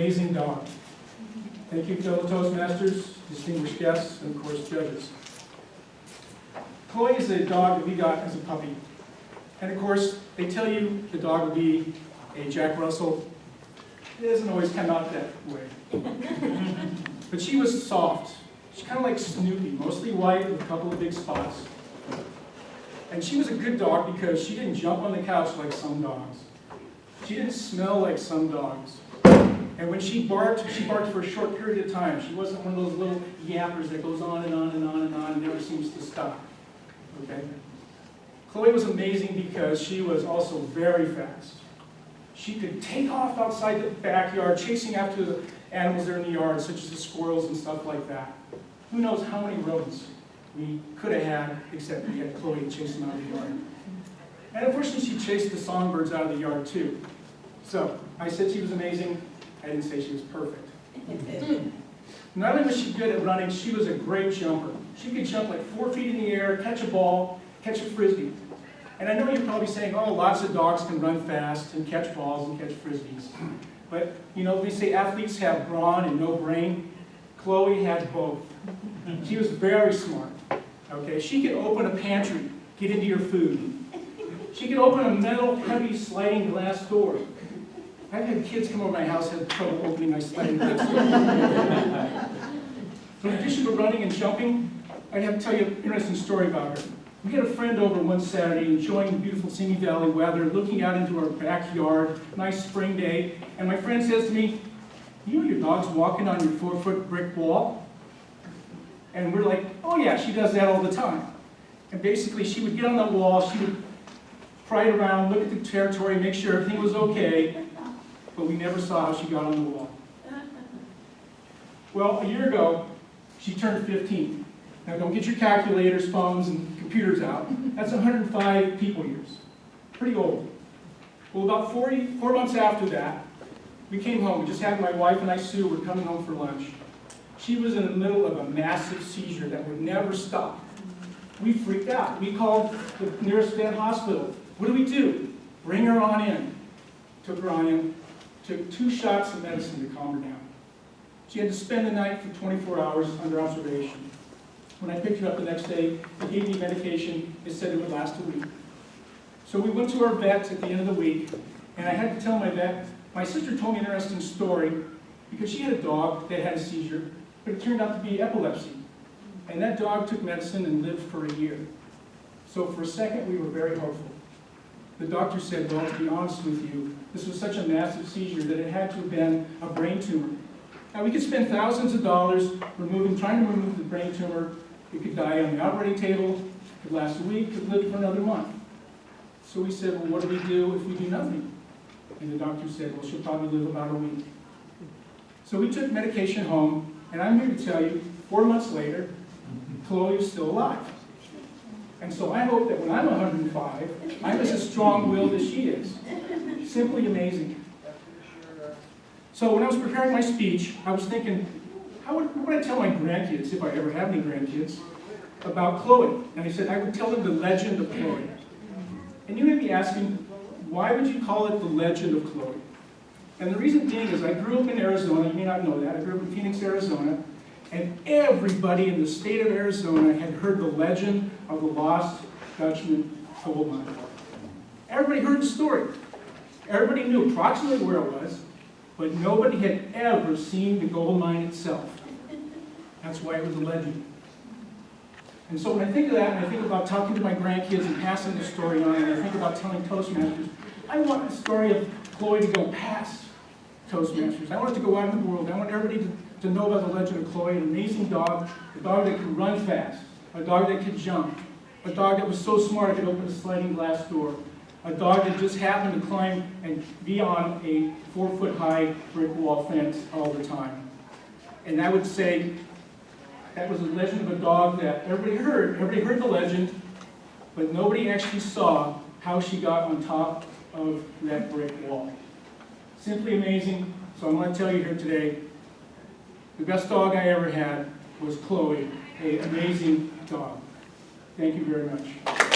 amazing dog. Thank you, fellow Toastmasters, distinguished guests, and of course, judges. Chloe is a dog that we got as a puppy. And of course, they tell you the dog will be a Jack Russell. It doesn't always come out that way. But she was soft. She's kind of like Snoopy, mostly white with a couple of big spots. And she was a good dog because she didn't jump on the couch like some dogs. She didn't smell like some dogs. And when she barked for a short period of time. She wasn't one of those little yappers that goes on and on and on and on and never seems to stop. Okay? Chloe was amazing because she was also very fast. She could take off outside the backyard, chasing after the animals that are in the yard, such as the squirrels and stuff like that. Who knows how many rodents we could have had, except we had Chloe chase them out of the yard. And unfortunately, she chased the songbirds out of the yard too. So, I said she was amazing. I didn't say she was perfect. Not only was she good at running, she was a great jumper. She could jump like 4 feet in the air, catch a ball, catch a frisbee. And I know you're probably saying, oh, lots of dogs can run fast and catch balls and catch frisbees. But, you know, they say athletes have brawn and no brain. Chloe had both. She was very smart. Okay, she could open a pantry, get into your food. She could open a metal, heavy, sliding glass door. I've had kids come over my house had trouble opening my sliding glass door. So in addition to running and jumping, I'd have to tell you an interesting story about her. We had a friend over one Saturday enjoying the beautiful Simi Valley weather, looking out into our backyard, nice spring day, and my friend says to me, you know your dog's walking on your 4-foot brick wall? And we're like, oh yeah, she does that all the time. And basically she would get on the wall, she would pry it around, look at the territory, make sure everything was okay, but we never saw how she got on the wall. Well, a year ago, she turned 15. Now don't get your calculators, phones, and computers out. That's 105 people years. Pretty old. Well, about 4 months after that, we came home. We just had my wife and I, Sue, were coming home for lunch. She was in the middle of a massive seizure that would never stop. We freaked out. We called the nearest vet hospital. What do? Bring her on in. Took her on in. Took 2 shots of medicine to calm her down. She had to spend the night for 24 hours under observation. When I picked her up the next day, they gave me medication. It said it would last a week. So we went to our vet at the end of the week, and I had to tell my vet, my sister told me an interesting story because she had a dog that had a seizure, but it turned out to be epilepsy. And that dog took medicine and lived for a year. So for a second, we were very hopeful. The doctor said, well, to be honest with you, this was such a massive seizure that it had to have been a brain tumor. Now, we could spend thousands of dollars trying to remove the brain tumor. It could die on the operating table, it could last a week, it could live for another month. So we said, well, what do we do if we do nothing? And the doctor said, well, she'll probably live about a week. So we took medication home, and I'm here to tell you, 4 months later, Chloe is still alive. And so I hope that when I'm 105, I'm as strong-willed as she is. Simply amazing. So when I was preparing my speech, I was thinking, what would I tell my grandkids, if I ever have any grandkids, about Chloe? And I said, I would tell them the legend of Chloe. And you may be asking, why would you call it the legend of Chloe? And the reason being is I grew up in Arizona. You may not know that. I grew up in Phoenix, Arizona. And everybody in the state of Arizona had heard the legend of the lost Dutchman gold mine. Everybody heard the story. Everybody knew approximately where it was, but nobody had ever seen the gold mine itself. That's why it was a legend. And so when I think of that, and I think about talking to my grandkids and passing the story on, and I think about telling Toastmasters, I want the story of Chloe to go past Toastmasters. I want it to go out in the world. I want everybody to know about the legend of Chloe, an amazing dog, a dog that could run fast, a dog that could jump, a dog that was so smart it could open a sliding glass door, a dog that just happened to climb and be on a 4-foot-high brick wall fence all the time. And I would say that was a legend of a dog that everybody heard the legend, but nobody actually saw how she got on top of that brick wall. Simply amazing. So I'm going to tell you here today, the best dog I ever had was Chloe, an amazing dog. Thank you very much.